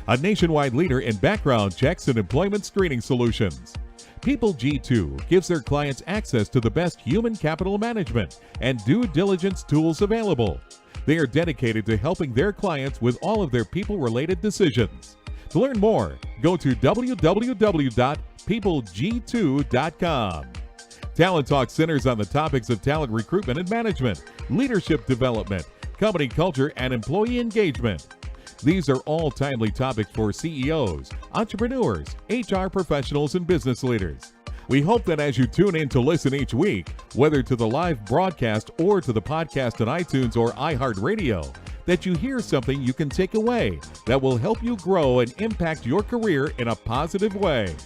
a nationwide leader in background checks and employment screening solutions. People G2 gives their clients access to the best human capital management and due diligence tools available. They are dedicated to helping their clients with all of their people-related decisions. To learn more, go to www.peopleg2.com. Talent Talk centers on the topics of talent recruitment and management, leadership development, company culture, and employee engagement. These are all timely topics for CEOs, entrepreneurs, HR professionals, and business leaders. We hope that as you tune in to listen each week, whether to the live broadcast or to the podcast on iTunes or iHeartRadio, that you hear something you can take away that will help you grow and impact your career in a positive way.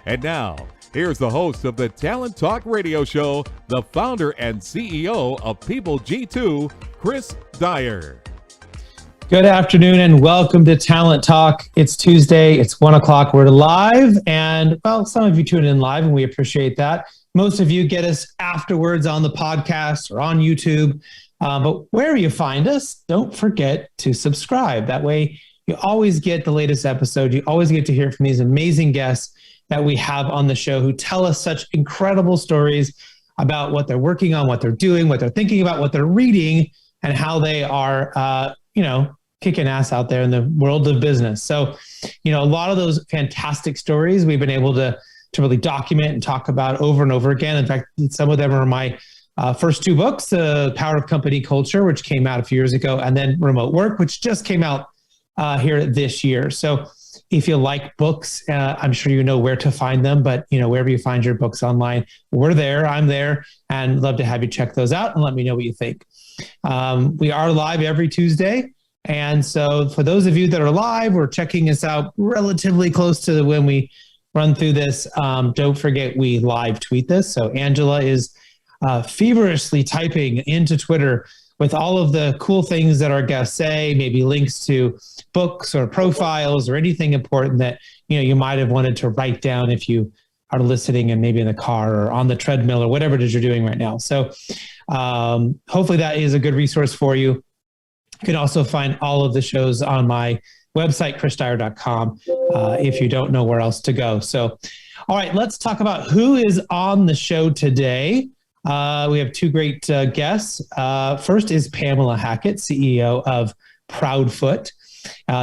And now, here's the host of the Talent Talk Radio Show, the founder and CEO of People G2, Chris Dyer. Good afternoon and welcome to Talent Talk. It's Tuesday, it's 1 o'clock, we're live, and well, some of you tune in live and we appreciate that. Most of you get us afterwards on the podcast or on YouTube, but wherever you find us, don't forget to subscribe. That way you always get the latest episode, you always get to hear from these amazing guests that we have on the show who tell us such incredible stories about what they're working on, what they're doing, what they're thinking about, what they're reading, and how they are, kicking ass out there in the world of business. So, a lot of those fantastic stories we've been able to really document and talk about over and over again. In fact, some of them are my first two books, The Power of Company Culture, which came out a few years ago, and then Remote Work, which just came out here this year. So if you like books, I'm sure you know where to find them, but wherever you find your books online, we're there, I'm there, and love to have you check those out and let me know what you think. We are live every Tuesday. And so for those of you that are live or checking us out relatively close to when we run through this, don't forget we live tweet this. So Angela is feverishly typing into Twitter with all of the cool things that our guests say, maybe links to books or profiles or anything important that you might have wanted to write down if you are listening and maybe in the car or on the treadmill or whatever it is you're doing right now. So hopefully that is a good resource for you. You can also find all of the shows on my website, chrisdyer.com, if you don't know where else to go. So, all right, let's talk about who is on the show today. We have two great guests. First is Pamela Hackett, CEO of Proudfoot.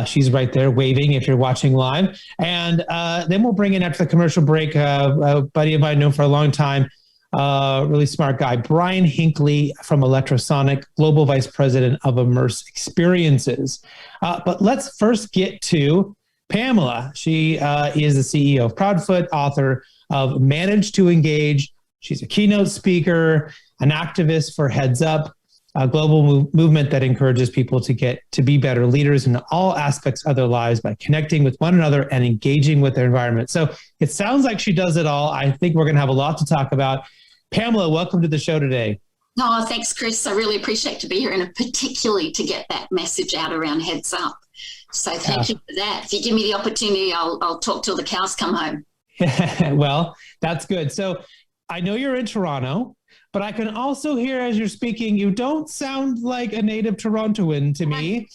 She's right there waving if you're watching live. And then we'll bring in after the commercial break a buddy of mine known for a long time, really smart guy, Brian Hinckley from Electrosonic, Global Vice President of Immerse Experiences. But let's first get to Pamela. She is the CEO of Proudfoot, author of Manage to Engage. She's a keynote speaker, an activist for Heads Up, a global movement that encourages people to get to be better leaders in all aspects of their lives by connecting with one another and engaging with their environment. So it sounds like she does it all. I think we're going to have a lot to talk about. Pamela, welcome to the show today. Oh, thanks, Chris. I really appreciate to be here and particularly to get that message out around Heads Up. So thank you for that. If you give me the opportunity, I'll talk till the cows come home. Well, that's good. So I know you're in Toronto, but I can also hear as you're speaking, you don't sound like a native Torontoan to me.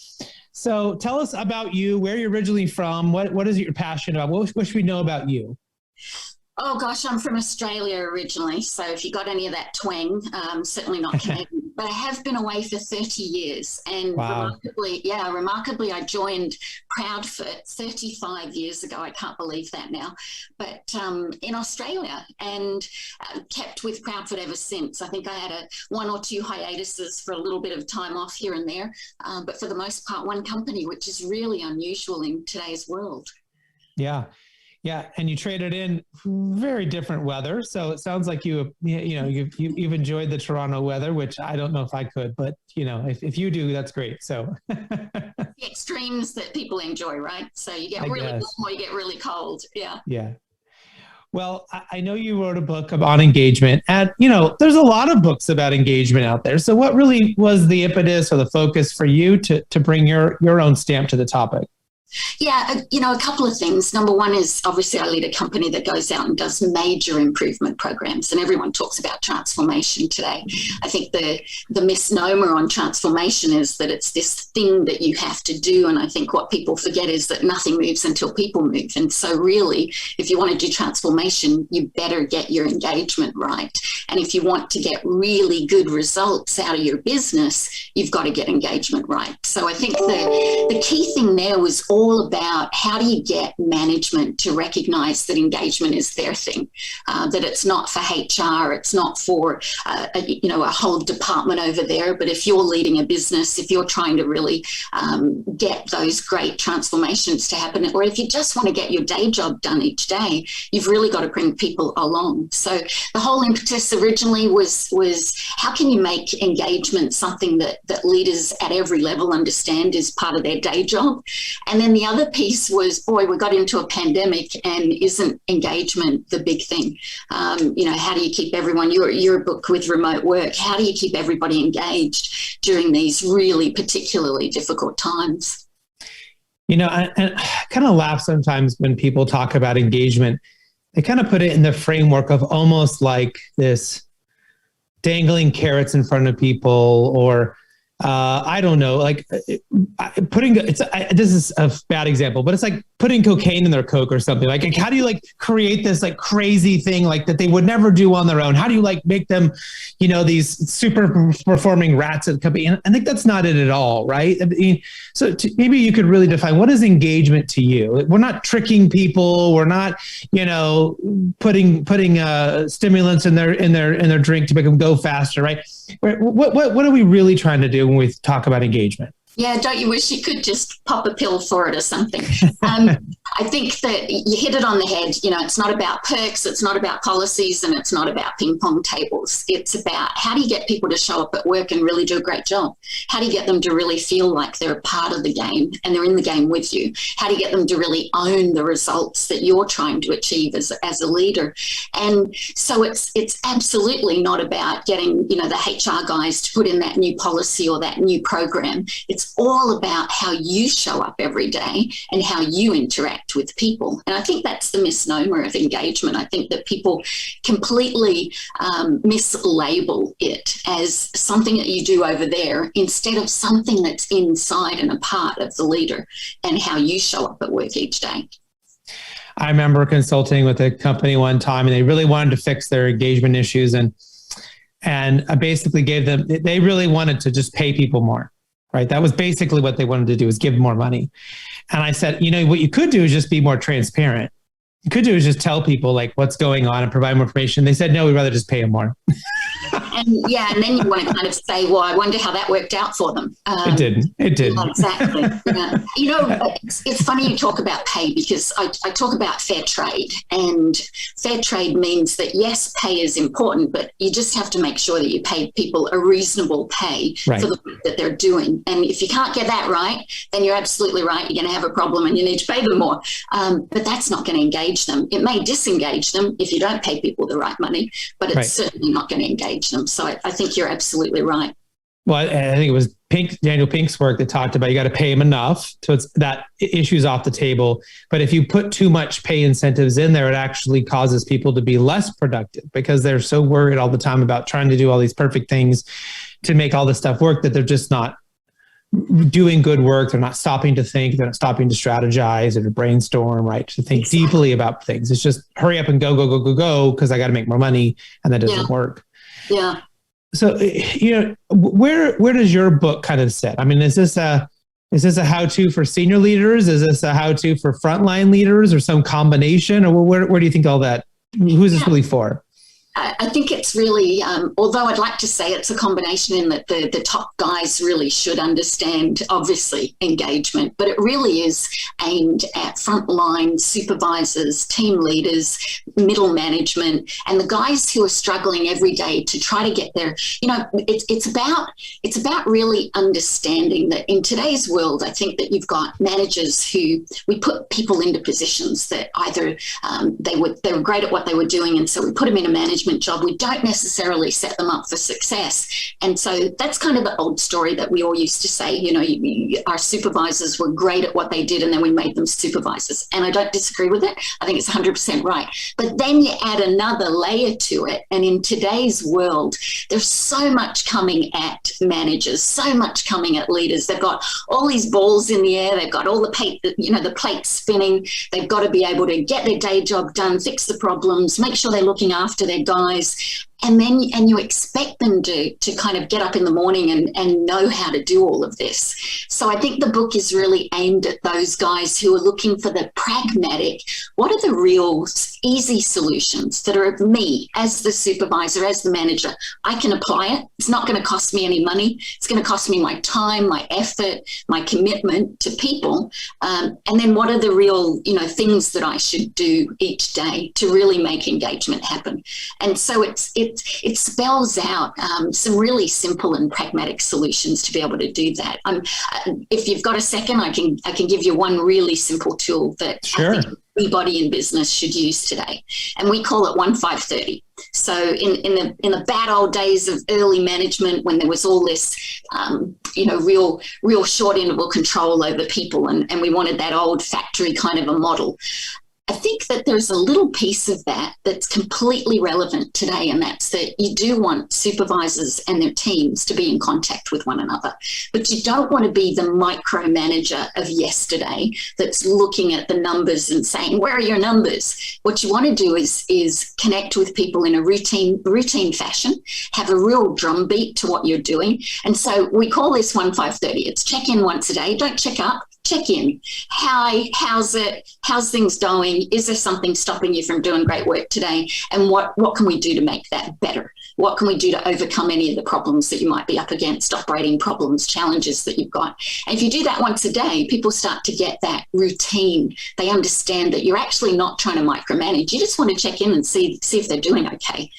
So tell us about you, where you're originally from, what is it you're passionate about? What should we know about you? Oh, gosh, I'm from Australia originally. So if you got any of that twang, certainly not Canadian. But I have been away for 30 years. And wow. remarkably, I joined Proudfoot 35 years ago. I can't believe that now. But in Australia, and kept with Proudfoot ever since. I think I had one or two hiatuses for a little bit of time off here and there. But for the most part, one company, which is really unusual in today's world. Yeah. Yeah, and you traded in very different weather, so it sounds like you've enjoyed the Toronto weather, which I don't know if I could, but if you do, that's great. So the extremes that people enjoy, right? So you get really warm or you get really cold. Yeah. Yeah. Well, I know you wrote a book on engagement, and there's a lot of books about engagement out there. So what really was the impetus or the focus for you to bring your own stamp to the topic? Yeah, a couple of things. Number one is obviously I lead a company that goes out and does major improvement programs, and everyone talks about transformation today. I think the misnomer on transformation is that it's this thing that you have to do, and I think what people forget is that nothing moves until people move. And so really, if you want to do transformation, you better get your engagement right. And if you want to get really good results out of your business, you've got to get engagement right. So I think the key thing there was all about how do you get management to recognize that engagement is their thing, that it's not for HR, it's not for a whole department over there. But if you're leading a business, if you're trying to really get those great transformations to happen, or if you just want to get your day job done each day, you've really got to bring people along. So the whole impetus originally was how can you make engagement something that leaders at every level understand is part of their day job? And then the other piece was, boy, we got into a pandemic, and isn't engagement the big thing? How do you keep everyone, your book with remote work, how do you keep everybody engaged during these really particularly difficult times? I kind of laugh sometimes when people talk about engagement. They kind of put it in the framework of almost like this dangling carrots in front of people, or I don't know, like this is a bad example, but it's like putting cocaine in their Coke or something. Like how do you create this crazy thing that they would never do on their own? How do you make them, these super performing rats at the company? And I think that's not it at all, right? I mean, maybe you could really define, what is engagement to you? We're not tricking people. We're not, putting stimulants in their drink to make them go faster, right? What are we really trying to do when we talk about engagement? Yeah, don't you wish you could just pop a pill for it or something? I think that you hit it on the head. It's not about perks, it's not about policies, and it's not about ping pong tables. It's about how do you get people to show up at work and really do a great job? How do you get them to really feel like they're a part of the game and they're in the game with you? How do you get them to really own the results that you're trying to achieve as a leader? And so it's absolutely not about getting, the HR guys to put in that new policy or that new program. It's all about how you show up every day and how you interact with people. And I think that's the misnomer of engagement. I think that people completely mislabel it as something that you do over there instead of something that's inside and a part of the leader and how you show up at work each day. I remember consulting with a company one time, and they really wanted to fix their engagement issues. And I basically gave them, they really wanted to just pay people more. Right. That was basically what they wanted to do, is give more money. And I said, what you could do is just be more transparent. You could do is just tell people what's going on and provide more information. They said, no, we'd rather just pay them more. And then you want to kind of say, well, I wonder how that worked out for them. It didn't. Yeah, exactly. It's funny you talk about pay, because I talk about fair trade, and fair trade means that yes, pay is important, but you just have to make sure that you pay people a reasonable pay for the work that they're doing. And if you can't get that right, then you're absolutely right. You're going to have a problem and you need to pay them more. But that's not going to engage them. It may disengage them if you don't pay people the right money, but it's certainly not going to engage them. So I think you're absolutely right. Well, I think it was Daniel Pink's work that talked about you got to pay them enough. So it's that issue's off the table. But if you put too much pay incentives in there, it actually causes people to be less productive, because they're so worried all the time about trying to do all these perfect things to make all this stuff work that they're just not doing good work. They're not stopping to think. They're not stopping to strategize or to brainstorm, right? To think deeply about things. It's just hurry up and go, because I got to make more money, and that doesn't work. Yeah. So, where does your book kind of sit? I mean, is this a how-to for senior leaders? Is this a how-to for frontline leaders, or some combination? Or where do you think all that, who is this really for? I think it's really, although I'd like to say it's a combination in that the top guys really should understand, obviously, engagement, but it really is aimed at frontline supervisors, team leaders, middle management, and the guys who are struggling every day to try to get there. It's about really understanding that in today's world, I think that you've got managers who, we put people into positions that either they were great at what they were doing, and so we put them in a management management job, we don't necessarily set them up for success. And so that's kind of the old story that we all used to say, our supervisors were great at what they did and then we made them supervisors. And I don't disagree with it. I think it's 100% right. But then you add another layer to it. And in today's world, there's so much coming at managers, so much coming at leaders. They've got all these balls in the air. They've got all the plate spinning. They've got to be able to get their day job done, fix the problems, make sure they're looking after their guys. And you expect them to kind of get up in the morning and know how to do all of this. So I think the book is really aimed at those guys who are looking for the pragmatic, what are the real easy solutions that are of me as the supervisor, as the manager. I can apply it. It's not going to cost me any money. It's going to cost me my time, my effort, my commitment to people. And then what are the real, things that I should do each day to really make engagement happen? And so it spells out some really simple and pragmatic solutions to be able to do that. If you've got a second, I can give you one really simple tool that Sure. I think everybody in business should use today, and we call it 1-5-30. So in the bad old days of early management, when there was all this, real short interval control over people, and we wanted that old factory kind of a model. I think that there's a little piece of that that's completely relevant today, and that's that you do want supervisors and their teams to be in contact with one another, but you don't want to be the micromanager of yesterday that's looking at the numbers and saying, where are your numbers? What you want to do is connect with people in a routine fashion, have a real drumbeat to what you're doing. And so we call this 1-5-30. It's check in once a day. Don't check up. Check in. Hi, how's it? How's things going? Is there something stopping you from doing great work today? And what can we do to make that better? What can we do to overcome any of the problems that you might be up against, operating problems, challenges that you've got? And if you do that once a day, people start to get that routine. They understand that you're actually not trying to micromanage. You just want to check in and see if they're doing okay.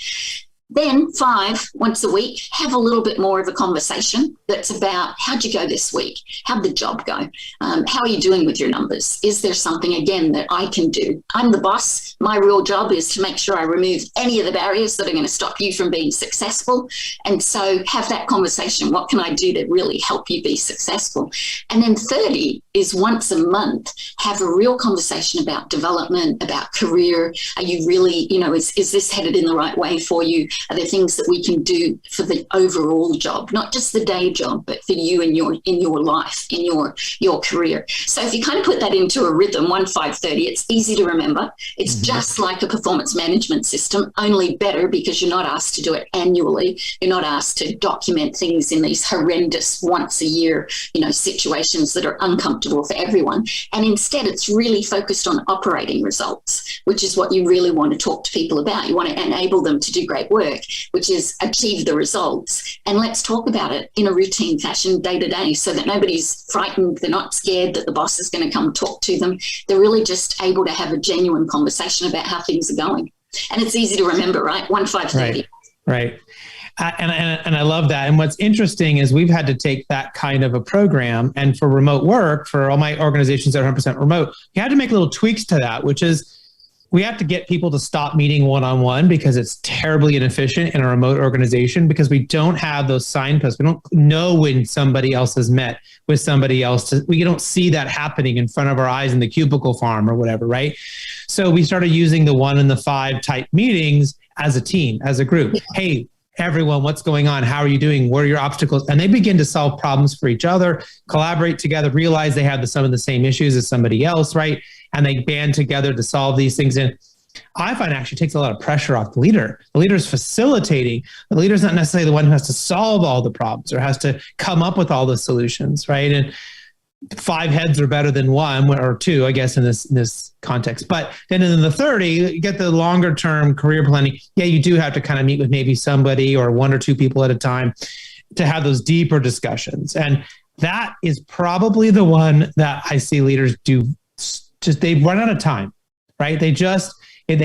Then 5, once a week, have a little bit more of a conversation that's about how'd you go this week? How'd the job go? How are you doing with your numbers? Is there something, again, that I can do? I'm the boss. My real job is to make sure I remove any of the barriers that are going to stop you from being successful. And so have that conversation. What can I do to really help you be successful? And then 30 is once a month, have a real conversation about development, about career. Are you really, is this headed in the right way for you? Are there things that we can do for the overall job, not just the day job, but for you in your life, in your career? So if you kind of put that into a rhythm, 1-5-30, it's easy to remember. It's just like a performance management system, only better because you're not asked to do it annually. You're not asked to document things in these horrendous once a year, situations that are uncomfortable for everyone. And instead, it's really focused on operating results, which is what you really want to talk to people about. You want to enable them to do great work, which is achieve the results. And let's talk about it in a routine fashion day to day so that nobody's frightened. They're not scared that the boss is going to come talk to them. They're really just able to have a genuine conversation about how things are going. And it's easy to remember, right? 1-5-30. Right. And I love that. And what's interesting is we've had to take that kind of a program, and for remote work, for all my organizations that are 100% remote, you had to make little tweaks to that, which is we have to get people to stop meeting one-on-one because it's terribly inefficient in a remote organization, because we don't have those signposts. We don't know when somebody else has met with somebody else. We don't see that happening in front of our eyes in the cubicle farm or whatever, right? So we started using the 1 and the 5 type meetings as a team, as a group. Hey, everyone, what's going on? How are you doing? What are your obstacles? And they begin to solve problems for each other, collaborate together, realize they have some of the same issues as somebody else, right? And they band together to solve these things. And I find it actually takes a lot of pressure off the leader. The leader's facilitating. The leader's not necessarily the one who has to solve all the problems or has to come up with all the solutions, right? And 5 heads are better than 1 or 2, I guess, in this context. But then in the 30, you get the longer term career planning. Yeah, you do have to kind of meet with maybe somebody or 1 or 2 people at a time to have those deeper discussions. And that is probably the one that I see leaders do. Just they run out of time, right? They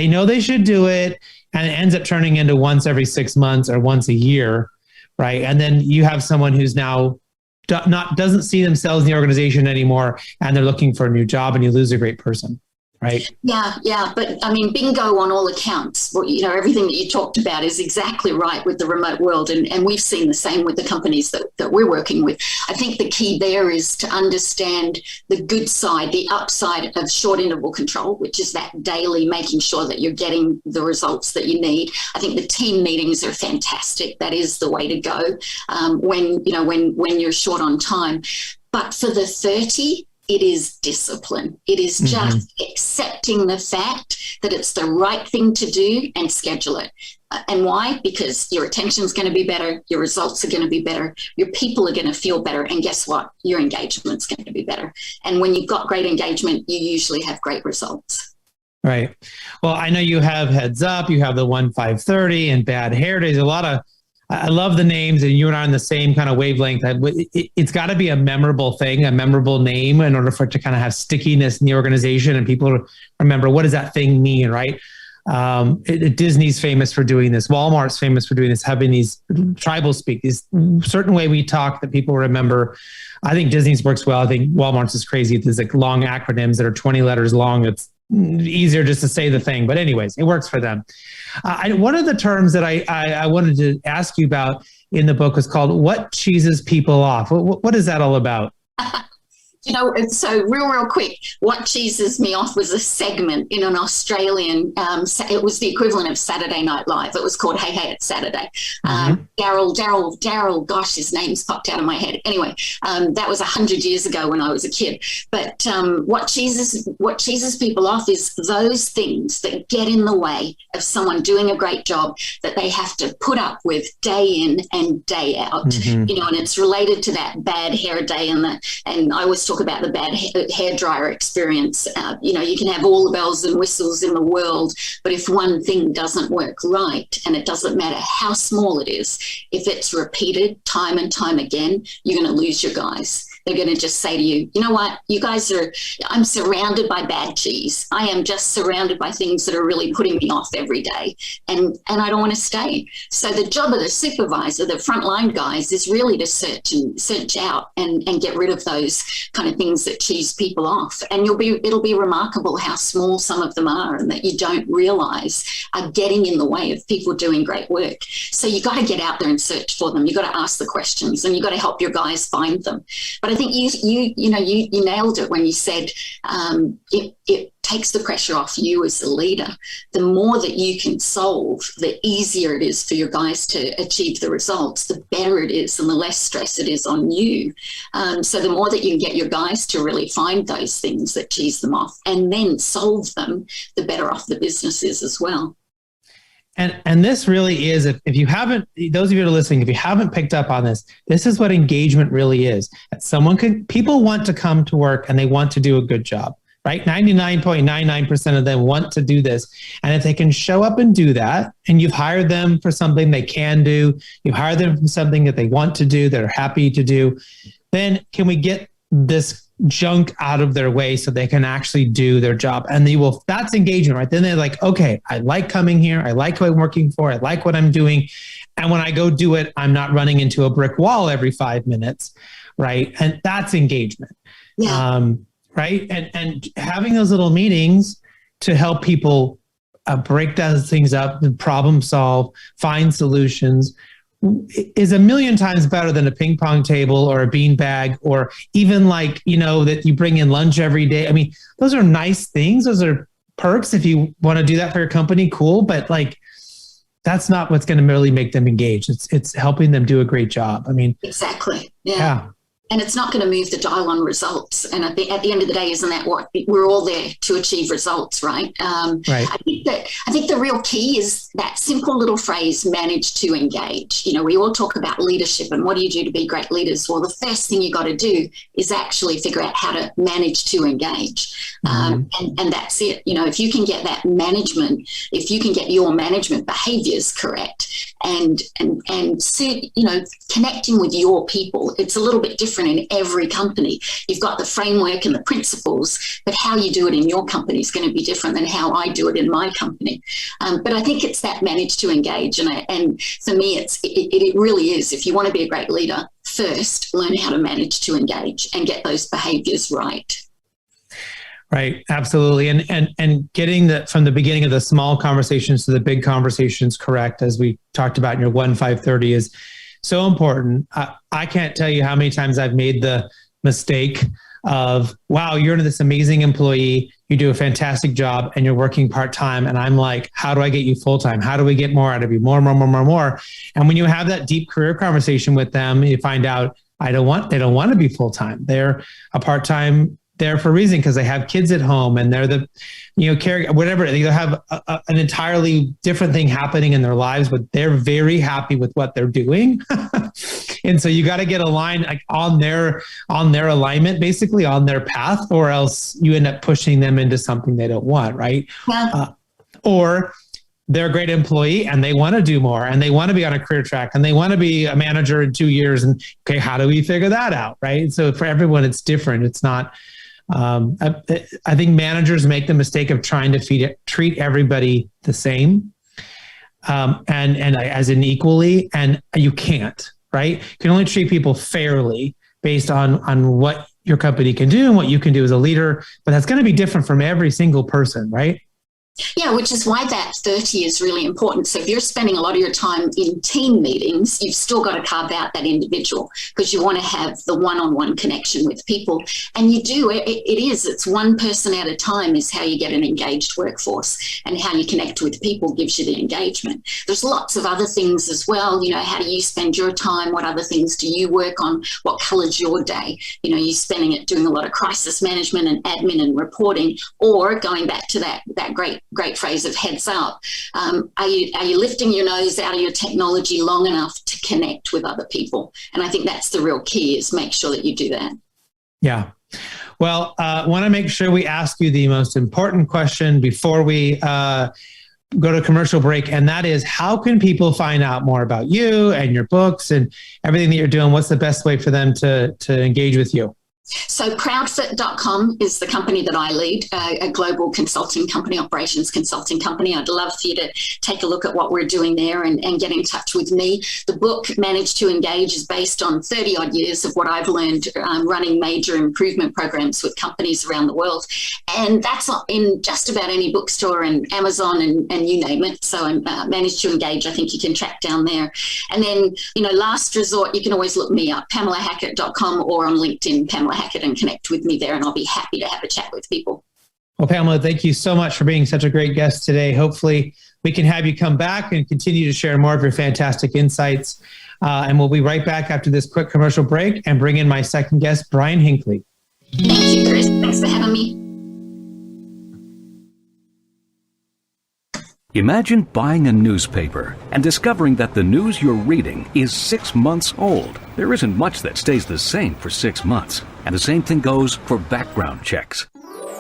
know they should do it, and it ends up turning into once every 6 months or once a year, right? And then you have someone who's now doesn't see themselves in the organization anymore, and they're looking for a new job, and you lose a great person. right? Yeah. But I mean, bingo on all accounts. Well, everything that you talked about is exactly right with the remote world. And we've seen the same with the companies that we're working with. I think the key there is to understand the good side, the upside of short interval control, which is that daily making sure that you're getting the results that you need. I think the team meetings are fantastic. That is the way to go when you're short on time. But for the 30, it is discipline. It is just accepting the fact that it's the right thing to do and schedule it. And why? Because your attention is going to be better, your results are going to be better, your people are going to feel better, and guess what? Your engagement's going to be better. And when you've got great engagement, you usually have great results. Right. Well, I know you have Heads Up, you have the 1-5-30 and Bad Hair Days. I love the names, and you and I are on the same kind of wavelength. It's got to be a memorable thing, a memorable name, in order for it to kind of have stickiness in the organization and people remember, what does that thing mean, right? Disney's famous for doing this. Walmart's famous for doing this, having these tribal speak, this certain way we talk that people remember. I think Disney's works well. I think Walmart's is crazy. There's like long acronyms that are 20 letters long. It's easier just to say the thing. But anyways, it works for them. One of the terms that I wanted to ask you about in the book was called "What Cheeses People Off." What is that all about? So real quick, What Cheeses Me Off was a segment in an Australian, it was the equivalent of Saturday Night Live. It was called Hey, Hey, It's Saturday. Daryl, gosh, his name's popped out of my head. Anyway, that was 100 years ago when I was a kid. But what cheeses people off is those things that get in the way of someone doing a great job that they have to put up with day in and day out. And it's related to that bad hair day and I always talk about the bad hairdryer experience. You can have all the bells and whistles in the world, but if one thing doesn't work right, and it doesn't matter how small it is, if it's repeated time and time again, you're going to lose your guys. They're going to just say to you, you know what, I'm surrounded by bad cheese. I am just surrounded by things that are really putting me off every day. And I don't want to stay. So the job of the supervisor, the frontline guys, is really to search out and get rid of those kind of things that cheese people off. And it'll be remarkable how small some of them are and that you don't realize are getting in the way of people doing great work. So you got to get out there and search for them. You got to ask the questions and you got to help your guys find them. But I think you nailed it when you said it takes the pressure off you as a leader. The more that you can solve, the easier it is for your guys to achieve the results, the better it is and the less stress it is on you. So the more that you can get your guys to really find those things that cheese them off and then solve them, the better off the business is as well. And this really is, if you haven't, those of you that are listening, if you haven't picked up on this, this is what engagement really is. People want to come to work and they want to do a good job, right? 99.99% of them want to do this. And if they can show up and do that, and you've hired them for something they can do, you've hired them for something that they want to do, that are happy to do, then can we get this junk out of their way so they can actually do their job? And that's engagement, right? Then they're like, okay, I like coming here. I like who I'm working for. I like what I'm doing. And when I go do it, I'm not running into a brick wall every 5 minutes, right? And that's engagement. Yeah. Right. And having those little meetings to help people break those things up, problem solve, find solutions, is a million times better than a ping pong table or a bean bag, or even that you bring in lunch every day. I mean, those are nice things. Those are perks. If you want to do that for your company, cool. But that's not what's going to really make them engage. It's helping them do a great job. I mean, exactly. Yeah. And it's not going to move the dial on results. And I think at the end of the day, isn't that what we're all there to achieve results, right? Right. I think the real key is that simple little phrase, manage to engage. We all talk about leadership and what do you do to be great leaders? Well, the first thing you got to do is actually figure out how to manage to engage. And that's it. If you can get that management, if you can get your management behaviors correct and connecting with your people, it's a little bit different in every company. You've got the framework and the principles, but how you do it in your company is going to be different than how I do it in my company. But I think it's that manage to engage. And for me, it really is. If you want to be a great leader, first learn how to manage to engage and get those behaviors right. Right. Absolutely. And getting that from the beginning of the small conversations to the big conversations correct, as we talked about in your 1-5-30, is so important. I can't tell you how many times I've made the mistake of, wow, you're this amazing employee. You do a fantastic job and you're working part-time. And I'm like, how do I get you full-time? How do we get more out of you? More. And when you have that deep career conversation with them, you find out they don't want to be full-time. They're a part-time there for a reason, because they have kids at home and they're the, care, whatever. They either have an entirely different thing happening in their lives, but they're very happy with what they're doing. And so you got to get aligned, like on their alignment, basically on their path, or else you end up pushing them into something they don't want. Right. Yeah. Or they're a great employee and they want to do more and they want to be on a career track and they want to be a manager in 2 years. And okay, how do we figure that out? Right. So for everyone, it's different. It's not, I think managers make the mistake of trying to treat everybody the same, and as in equally, and you can't, right? You can only treat people fairly based on what your company can do and what you can do as a leader, but that's going to be different from every single person, right? Yeah, which is why that 30 is really important. So if you're spending a lot of your time in team meetings, you've still got to carve out that individual, because you want to have the one-on-one connection with people. And you do, it's one person at a time is how you get an engaged workforce, and how you connect with people gives you the engagement. There's lots of other things as well. How do you spend your time? What other things do you work on? What colors your day? You're spending it doing a lot of crisis management and admin and reporting, or going back to that great phrase of heads up. Are you lifting your nose out of your technology long enough to connect with other people? And I think that's the real key, is make sure that you do that. Yeah. Well, want to make sure we ask you the most important question before we go to commercial break. And that is, how can people find out more about you and your books and everything that you're doing? What's the best way for them to engage with you? So proudfit.com is the company that I lead, a global consulting company, operations consulting company. I'd love for you to take a look at what we're doing there and get in touch with me. The book, Manage to Engage, is based on 30 odd years of what I've learned running major improvement programs with companies around the world. And that's in just about any bookstore and Amazon and you name it. So Manage to Engage, I think you can track down there. And then, last resort, you can always look me up, PamelaHackett.com, or on LinkedIn, Pamela Hackett, and connect with me there, and I'll be happy to have a chat with people. Well, Pamela, thank you so much for being such a great guest today. Hopefully we can have you come back and continue to share more of your fantastic insights. And we'll be right back after this quick commercial break and bring in my second guest, Brian Hinckley. Thank you, Chris. Thanks for having me. Imagine buying a newspaper and discovering that the news you're reading is 6 months old. There isn't much that stays the same for 6 months. And the same thing goes for background checks.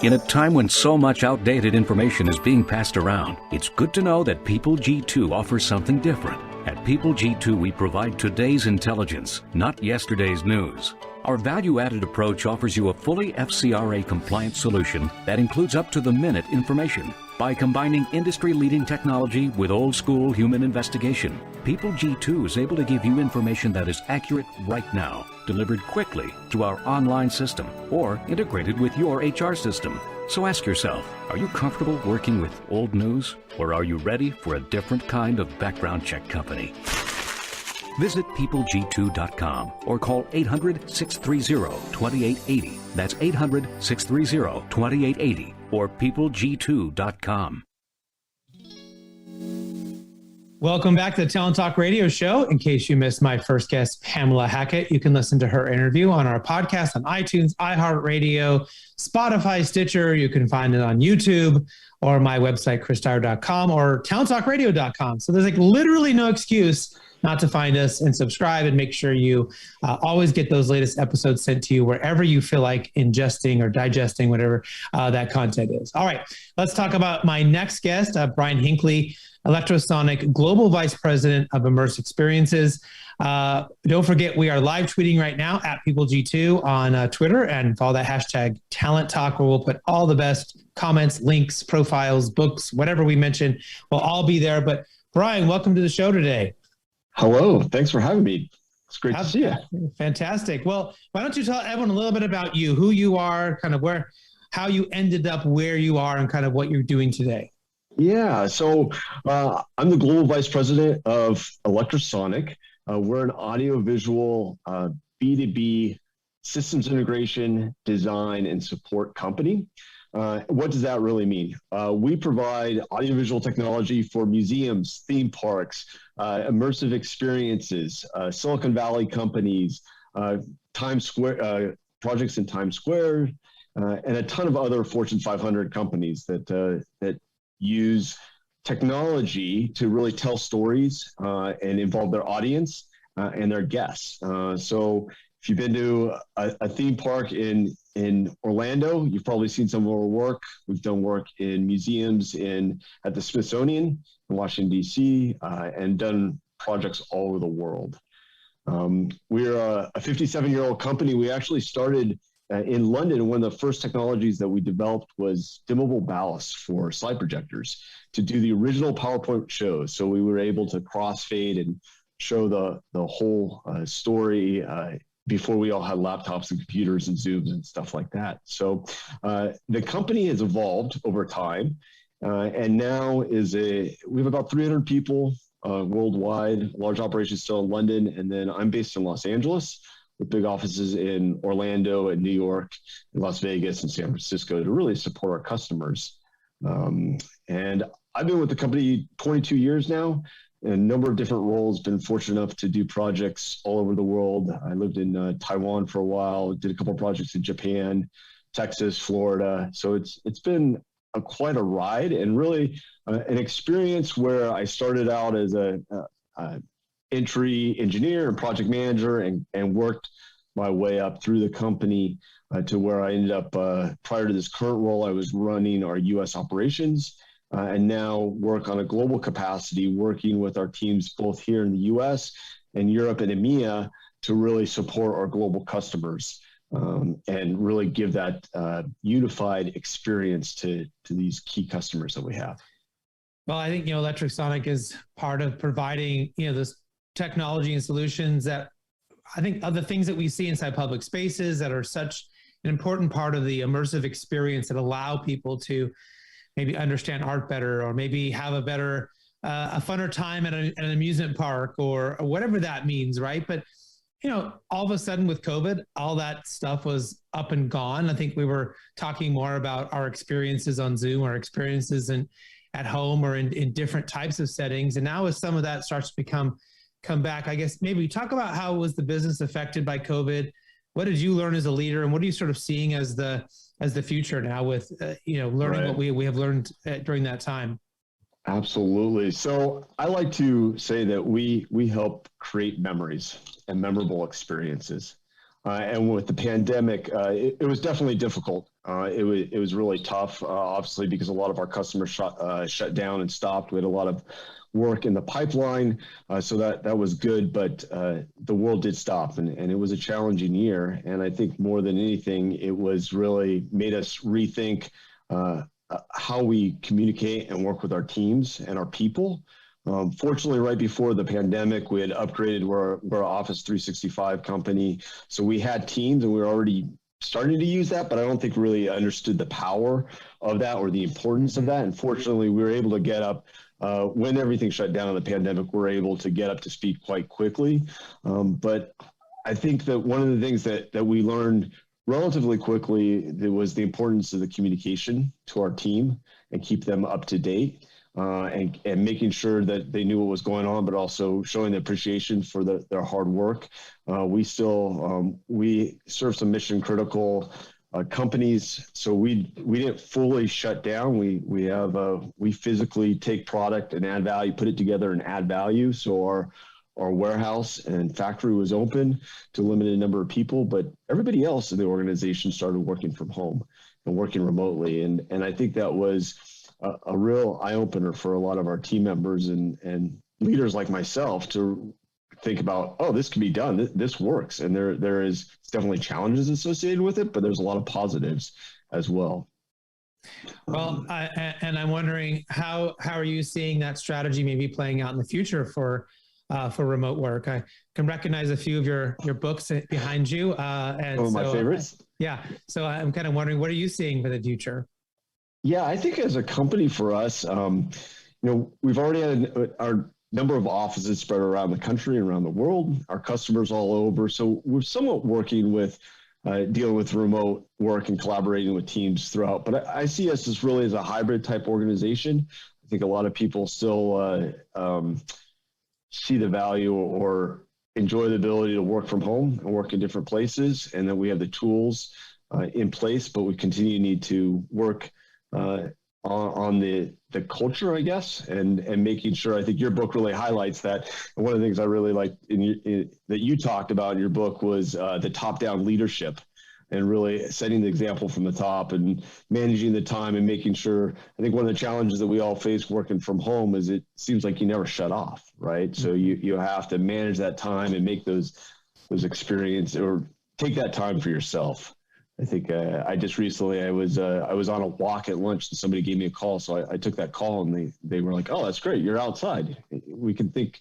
In a time when so much outdated information is being passed around, it's good to know that People G2 offers something different. At People G2, we provide today's intelligence, not yesterday's news. Our value-added approach offers you a fully FCRA-compliant solution that includes up-to-the-minute information. By combining industry-leading technology with old-school human investigation, People G2 is able to give you information that is accurate right now, delivered quickly through our online system, or integrated with your HR system. So ask yourself, are you comfortable working with old news, or are you ready for a different kind of background check company? Visit peopleg2.com or call 800-630-2880. That's 800-630-2880 or peopleg2.com. Welcome back to the Talent Talk Radio Show. In case you missed my first guest, Pamela Hackett, you can listen to her interview on our podcast on iTunes, iHeartRadio, Spotify, Stitcher. You can find it on YouTube or my website, chrisdyer.com or talenttalkradio.com. So there's literally no excuse not to find us, and subscribe, and make sure you always get those latest episodes sent to you wherever you feel like ingesting or digesting whatever that content is. All right, let's talk about my next guest, Brian Hinckley, Electrosonic Global Vice President of Immersive Experiences. Don't forget, we are live tweeting right now at PeopleG2 on Twitter, and follow that hashtag Talent Talk, where we'll put all the best comments, links, profiles, books, whatever we mention will all be there. But Brian, welcome to the show today. Hello. Thanks for having me. It's great to see you. Fantastic. Well, why don't you tell everyone a little bit about you, who you are, kind of how you ended up where you are and kind of what you're doing today. Yeah, so I'm the global vice president of Electrosonic. We're an audiovisual B2B systems integration, design, and support company. What does that really mean? We provide audiovisual technology for museums, theme parks, immersive experiences, Silicon Valley companies, Times Square projects in Times Square, and a ton of other Fortune 500 companies that use technology to really tell stories and involve their audience and their guests. So if you've been to a theme park in Orlando, you've probably seen some of our work. We've done work in museums at the Smithsonian in Washington, D.C., and done projects all over the world. We're a 57-year-old company. We actually started in London. One of the first technologies that we developed was dimmable ballast for slide projectors to do the original PowerPoint shows. So we were able to crossfade and show the whole story before we all had laptops and computers and Zooms and stuff like that. So the company has evolved over time, and now we have about 300 people worldwide, large operations still in London, and then I'm based in Los Angeles with big offices in Orlando and New York and Las Vegas and San Francisco to really support our customers. And I've been with the company 22 years now, in a number of different roles, been fortunate enough to do projects all over the world. I lived in Taiwan for a while, did a couple of projects in Japan, Texas, Florida. So it's been quite a ride, and really an experience where I started out as a entry engineer and project manager and worked my way up through the company to where I ended up prior to this current role. I was running our US operations and now work on a global capacity, working with our teams both here in the US and Europe and EMEA to really support our global customers and really give that unified experience to these key customers that we have. Well, I think, Electrosonic is part of providing, this technology and solutions that I think are the things that we see inside public spaces that are such an important part of the immersive experience that allow people to maybe understand art better, or maybe have a better, a funner time at an amusement park, or whatever that means, right? But, all of a sudden with COVID, all that stuff was up and gone. I think we were talking more about our experiences on Zoom, our experiences at home or in different types of settings. And now as some of that starts to come back, I guess maybe talk about how was the business affected by COVID? What did you learn as a leader, and what are you sort of seeing as the future now with learning what we have learned during that time? Absolutely. So I like to say that we help create memories and memorable experiences. And with the pandemic, it was definitely difficult. It was really tough, obviously, because a lot of our customers shut down and stopped. We had a lot of work in the pipeline, so that was good, but the world did stop, and it was a challenging year. And I think more than anything, it was really made us rethink how we communicate and work with our teams and our people. Fortunately, right before the pandemic, we had upgraded. We're an Office 365 company, so we had Teams, and we were already starting to use that, but I don't think really understood the power of that or the importance of that. And fortunately, we were able to get up when everything shut down in the pandemic. We're able to get up to speed quite quickly. But I think that one of the things that we learned relatively quickly was the importance of the communication to our team and keep them up to date. And making sure that they knew what was going on, but also showing the appreciation for their hard work. We serve some mission critical companies, so we didn't fully shut down. We physically take product and add value, put it together and add value. So our warehouse and factory was open to a limited number of people, but everybody else in the organization started working from home and working remotely. And I think that was a real eye-opener for a lot of our team members and leaders like myself to think about, oh, this can be done. This works. And there is definitely challenges associated with it, but there's a lot of positives as well. Well, I'm wondering how are you seeing that strategy maybe playing out in the future for remote work? I can recognize a few of your books behind you. And some of my favorites. Yeah. So I'm kind of wondering, what are you seeing for the future? Yeah, I think as a company for us, we've already had our number of offices spread around the country and around the world, our customers all over. So we're somewhat working with dealing with remote work and collaborating with teams throughout. But I see us as really as a hybrid type organization. I think a lot of people still see the value or enjoy the ability to work from home and work in different places. And then we have the tools in place, but we continue to need to work on the culture, I guess, and making sure. I think your book really highlights that. And one of the things I really liked that you talked about in your book was the top-down leadership, and really setting the example from the top and managing the time and making sure. I think one of the challenges that we all face working from home is it seems like you never shut off, right? Mm-hmm. So you have to manage that time and make those experiences, or take that time for yourself. I think I just recently I was on a walk at lunch and somebody gave me a call, so I took that call and they were like, "Oh, that's great, you're outside. We can think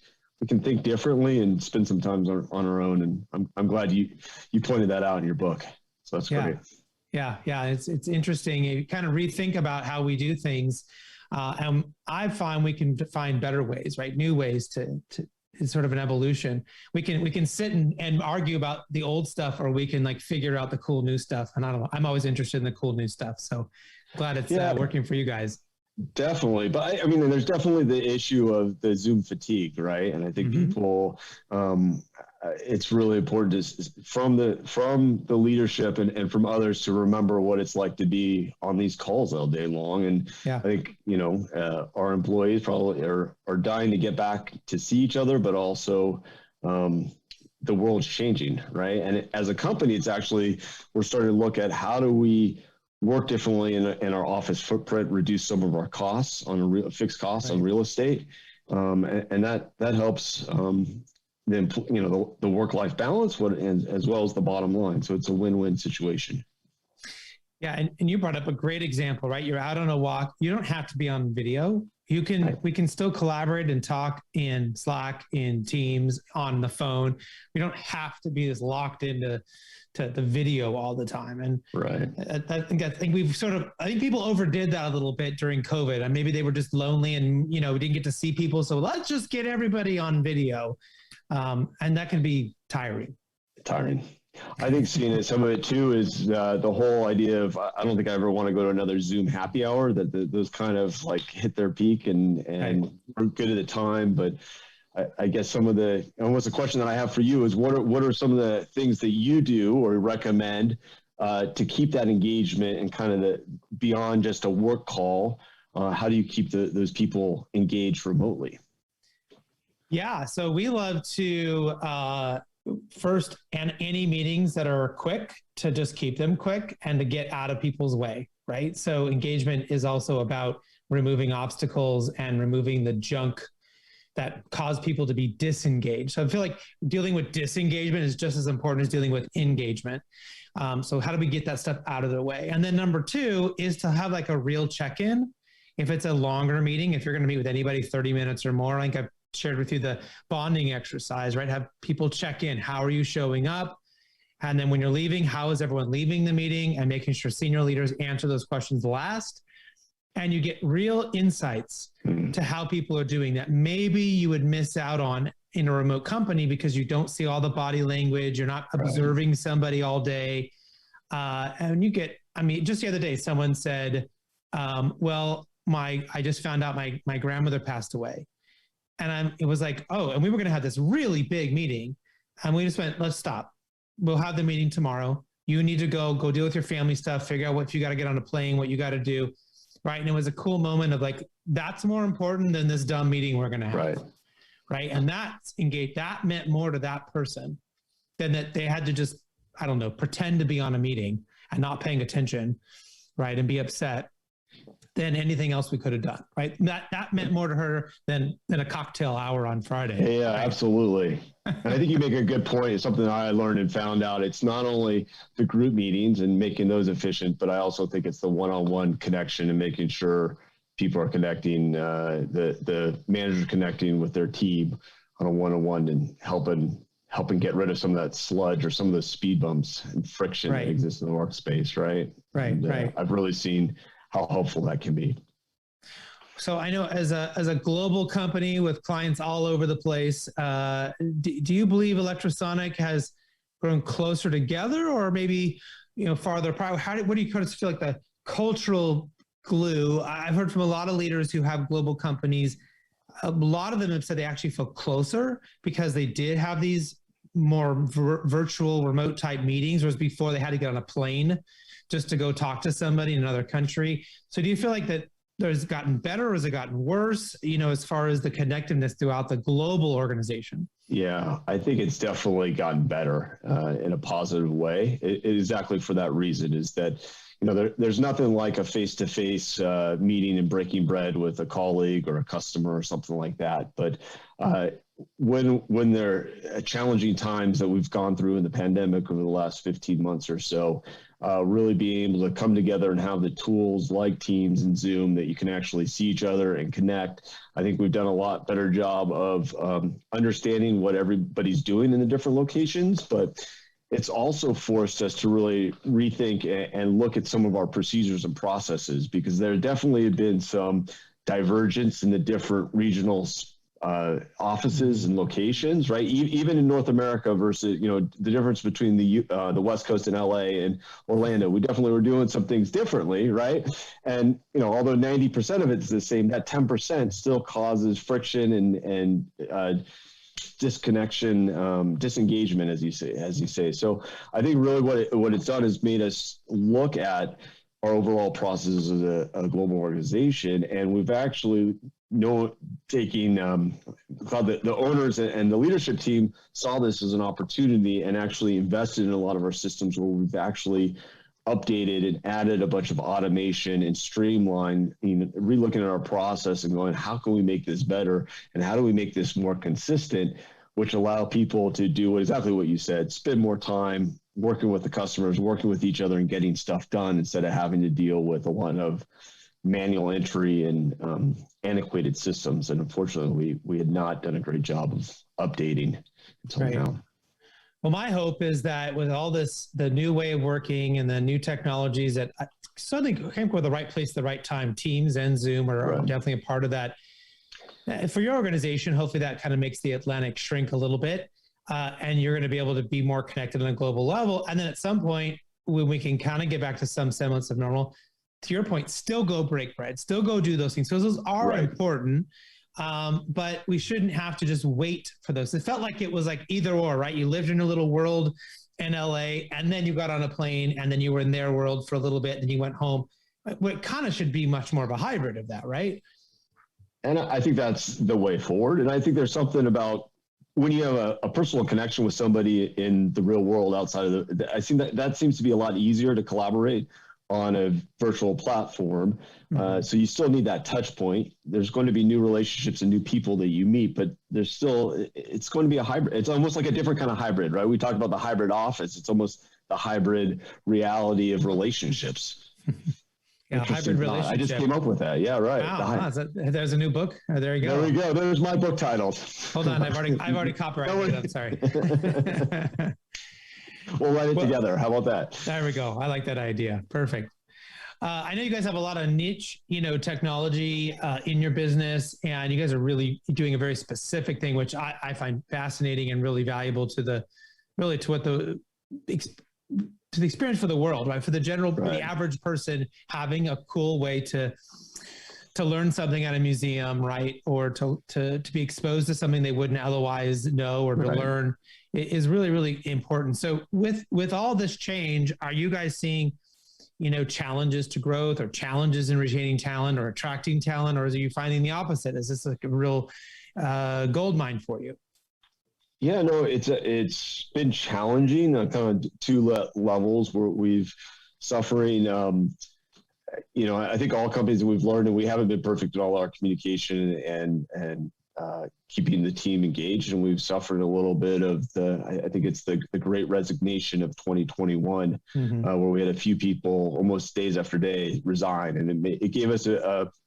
differently and spend some time on our own." And I'm glad you pointed that out in your book. So that's great. Yeah. It's interesting. You kind of rethink about how we do things, and I find we can find better ways, right? New ways to. It's sort of an evolution. We can sit and argue about the old stuff, or we can like figure out the cool new stuff. And I don't know, I'm always interested in the cool new stuff. So glad it's working for you guys. Definitely. But I mean, there's definitely the issue of the Zoom fatigue, right? And I think people, it's really important to, from the leadership and from others, to remember what it's like to be on these calls all day long. And I think, our employees probably are dying to get back to see each other, but also the world's changing, right? And as a company, it's actually, we're starting to look at how do we work differently in our office footprint, reduce some of our costs on fixed costs on real estate, and that helps the work-life balance, as well as the bottom line. So it's a win-win situation. Yeah, and you brought up a great example, right? You're out on a walk. You don't have to be on video. We can still collaborate and talk in Slack, in Teams, on the phone. We don't have to be this locked into the video all the time. And I think people overdid that a little bit during COVID, and maybe they were just lonely and we didn't get to see people. So let's just get everybody on video, and that can be tiring. I think seeing some of it too is the whole idea of, I don't think I ever want to go to another Zoom happy hour, that those kind of like hit their peak and are good at the time. But I guess almost a question that I have for you is, what are some of the things that you do or recommend to keep that engagement and kind of beyond just a work call? How do you keep those people engaged remotely? Yeah, so we love to first, and any meetings that are quick, to just keep them quick and to get out of people's way, right? So engagement is also about removing obstacles and removing the junk that cause people to be disengaged. So I feel like dealing with disengagement is just as important as dealing with engagement. So how do we get that stuff out of the way? And then number two is to have like a real check-in. If it's a longer meeting, if you're going to meet with anybody 30 minutes or more, like I've shared with you the bonding exercise, right? Have people check in. How are you showing up? And then when you're leaving, how is everyone leaving the meeting? And making sure senior leaders answer those questions last. And you get real insights to how people are doing that maybe you would miss out on in a remote company because you don't see all the body language. You're not observing somebody all day. And you get, just the other day, someone said, I just found out my grandmother passed away. And it was like, and we were going to have this really big meeting. And we just went, let's stop. We'll have the meeting tomorrow. You need to go deal with your family stuff, figure out if you got to get on a plane, what you got to do. Right. And it was a cool moment of like, that's more important than this dumb meeting we're going to have. Right. And that's engaged. That meant more to that person than that they had to just, pretend to be on a meeting and not paying attention. Right. And be upset than anything else we could have done. Right. That meant more to her than a cocktail hour on Friday. Yeah, right? Absolutely. And I think you make a good point. It's something that I learned and found out. It's not only the group meetings and making those efficient, but I also think it's the one-on-one connection and making sure people are connecting, the manager connecting with their team on a one-on-one and helping helping get rid of some of that sludge or some of those speed bumps and friction that exists in the workspace, right? Right. I've really seen how helpful that can be. So I know as a global company with clients all over the place, do you believe Electrosonic has grown closer together, or maybe farther apart? What do you kind of feel like the cultural glue? I've heard from a lot of leaders who have global companies. A lot of them have said they actually feel closer because they did have these more virtual, remote type meetings, whereas before they had to get on a plane just to go talk to somebody in another country. So do you feel like that there's gotten better, or has it gotten worse, as far as the connectiveness throughout the global organization? Yeah, I think it's definitely gotten better in a positive way. Exactly for that reason, is that there's nothing like a face-to-face meeting and breaking bread with a colleague or a customer or something like that. But when there are challenging times that we've gone through in the pandemic over the last 15 months or so, really being able to come together and have the tools like Teams and Zoom that you can actually see each other and connect. I think we've done a lot better job of understanding what everybody's doing in the different locations, but it's also forced us to really rethink and look at some of our procedures and processes, because there definitely have been some divergence in the different regional offices and locations, right? Even in North America versus, the difference between the West Coast and LA and Orlando, we definitely were doing some things differently, right? And, although 90% of it's the same, that 10% still causes friction and disconnection, disengagement, as you say. So I think really what it's done is made us look at our overall processes as a global organization, and we've actually taking the owners and the leadership team saw this as an opportunity and actually invested in a lot of our systems, where we've actually updated and added a bunch of automation and streamlined, relooking at our process and going, how can we make this better, and how do we make this more consistent, which allow people to do exactly what you said, spend more time working with the customers, working with each other, and getting stuff done, instead of having to deal with a lot of manual entry and antiquated systems. And unfortunately, we had not done a great job of updating until now. Well, my hope is that with all this, the new way of working and the new technologies, that suddenly came to the right place at the right time. Teams and Zoom are definitely a part of that. For your organization, hopefully that kind of makes the Atlantic shrink a little bit, and you're going to be able to be more connected on a global level. And then at some point, when we can kind of get back to some semblance of normal, to your point, still go break bread, still go do those things. So those are important, but we shouldn't have to just wait for those. It felt like it was like either or, right? You lived in a little world in LA, and then you got on a plane, and then you were in their world for a little bit, and you went home. It kind of should be much more of a hybrid of that, right? And I think that's the way forward. And I think there's something about when you have a personal connection with somebody in the real world outside of I think that seems to be a lot easier to collaborate on a virtual platform. So you still need that touch point. There's going to be new relationships and new people that you meet, but it's going to be a hybrid. It's almost like a different kind of hybrid, right? We talked about the hybrid office. It's almost the hybrid reality of relationships. Yeah, hybrid relationship. I just came up with that. Yeah, right. Wow, there's a new book. Oh, there you go. There we go. There's my book titles. Hold on, I've already copyrighted it. I'm sorry. We'll write it together. How about that? There we go. I like that idea. Perfect. I know you guys have a lot of niche, technology in your business, and you guys are really doing a very specific thing, which I find fascinating and really valuable to the experience for the world, right? For the the average person, having a cool way to learn something at a museum, right? Or to be exposed to something they wouldn't otherwise know or to learn is really, really important. So with all this change, are you guys seeing, challenges to growth or challenges in retaining talent or attracting talent, or are you finding the opposite? Is this like a real gold mine for you? Yeah, no, it's been challenging on kind of two levels where we've suffering. I think all companies we've learned, and we haven't been perfect in all our communication and keeping the team engaged, and we've suffered a little bit of I think it's the great resignation of 2021, where we had a few people almost days after day resign, and it gave us it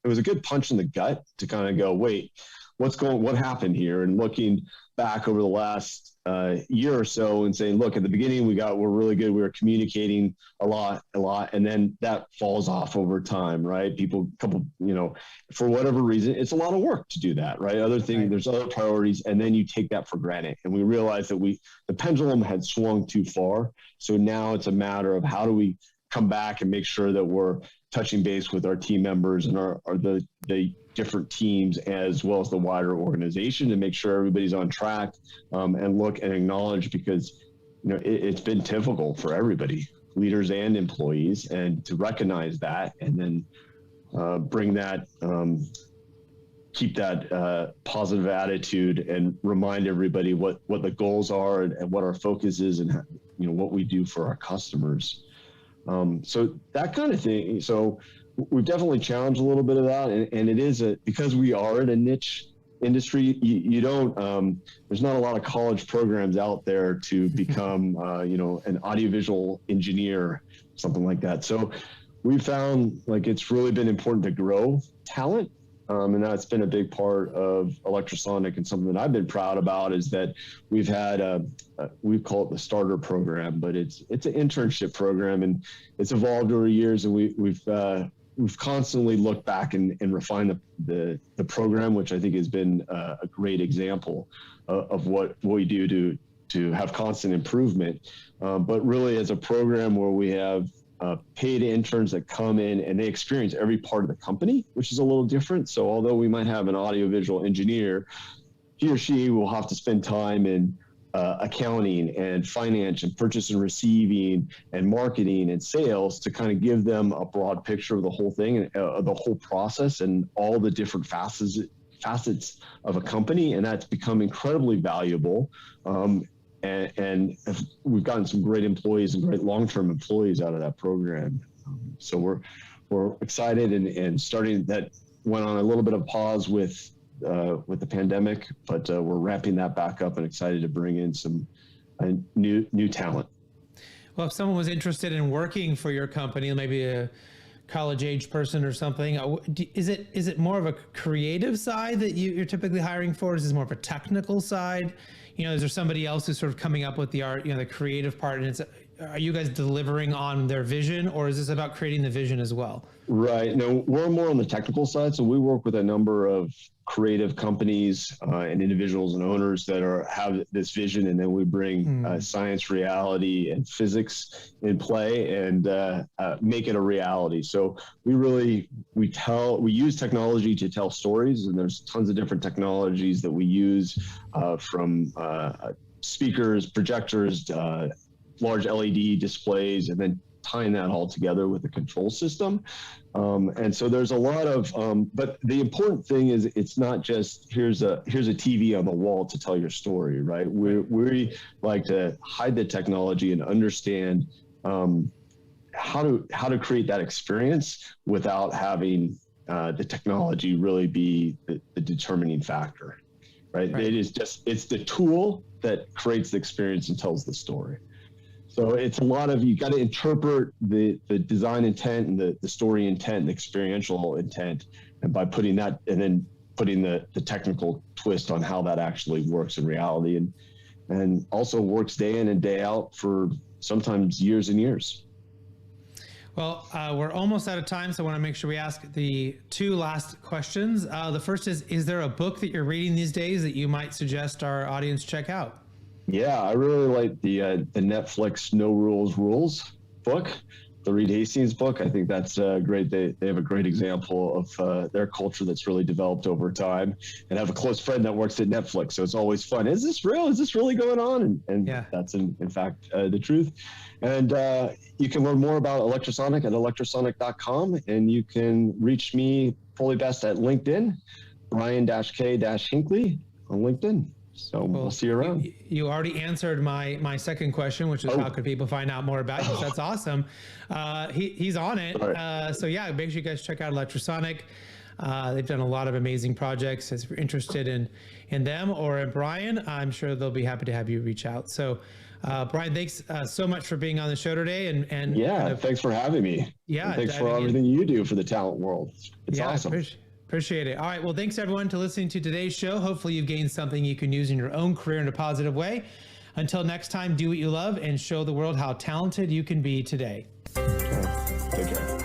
was a good punch in the gut to kind of go, wait, what happened here, and looking back over the last year or so and saying, look, at the beginning we're really good. We were communicating a lot, and then that falls off over time, right? For whatever reason, it's a lot of work to do that, right? There's other priorities, and then you take that for granted. And we realized that the pendulum had swung too far. So now it's a matter of how do we come back and make sure that we're touching base with our team members and the different teams, as well as the wider organization, to make sure everybody's on track, and look and acknowledge, because it's been difficult for everybody, leaders and employees, and to recognize that, and then bring that, keep that positive attitude, and remind everybody what the goals are, and what our focus is, and what we do for our customers. So that kind of thing. So we've definitely challenged a little bit of that, and it is because we are in a niche industry. You don't. There's not a lot of college programs out there to become, an audiovisual engineer, something like that. So we found it's really been important to grow talent. And that's been a big part of Electrosonic, and something that I've been proud about is that we've had we call it the starter program, but it's an internship program, and it's evolved over years, and we've constantly looked back and refined the program, which I think has been a great example of what we do to have constant improvement. But really, as a program where we have paid interns that come in and they experience every part of the company, which is a little different. So although we might have an audiovisual engineer, he or she will have to spend time in accounting and finance and purchase and receiving and marketing and sales, to kind of give them a broad picture of the whole thing, and the whole process, and all the different facets of a company. And that's become incredibly valuable. And we've gotten some great employees and great long-term employees out of that program. So we're excited, and starting that went on a little bit of pause with the pandemic, but we're ramping that back up, and excited to bring in some new talent. Well, if someone was interested in working for your company, maybe a college-age person or something, is it more of a creative side that you're typically hiring for? Is this more of a technical side? Is there somebody else who's sort of coming up with the art, the creative part, and are you guys delivering on their vision, or is this about creating the vision as well? Right. No, we're more on the technical side. So we work with a number of creative companies and individuals and owners that have this vision, and then we bring science, reality, and physics in play, and make it a reality. So we use technology to tell stories, and there's tons of different technologies that we use, from speakers, projectors, large LED displays, and then tying that all together with a control system. And so there's a lot of, but the important thing is, it's not just here's a TV on the wall to tell your story, right? We like to hide the technology and understand how to create that experience without having the technology really be the determining factor, right? It's the tool that creates the experience and tells the story. So it's a lot of, you got to interpret the design intent and the story intent, the experiential intent, and by putting that, and then putting the technical twist on how that actually works in reality, and also works day in and day out for sometimes years and years. Well, we're almost out of time, so I want to make sure we ask the two last questions. The first is there a book that you're reading these days that you might suggest our audience check out? Yeah, I really like the Netflix No Rules book, the Reed Hastings book. I think that's great. They have a great example of their culture that's really developed over time, and I have a close friend that works at Netflix, so it's always fun. Is this real? Is this really going on? And yeah, that's in fact the truth. And you can learn more about Electrosonic at electrosonic.com, and you can reach me probably best at LinkedIn, Brian-K-Hinckley on LinkedIn. So we'll see you around. You already answered my second question, which is how could people find out more about you? So that's awesome. He's on it. Right. So yeah, make sure you guys check out Electrosonic. They've done a lot of amazing projects. If you're interested in them or in Brian, I'm sure they'll be happy to have you reach out. So Brian, thanks so much for being on the show today. And yeah, thanks for having me. Yeah. And thanks for everything you do for the talent world. It's awesome. Appreciate it. All right. Well, thanks everyone to listening to today's show. Hopefully you've gained something you can use in your own career in a positive way. Until next time, do what you love and show the world how talented you can be today. Take care.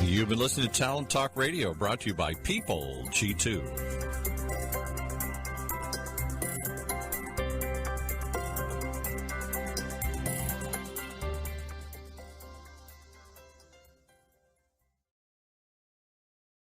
You've been listening to Talent Talk Radio, brought to you by People G2.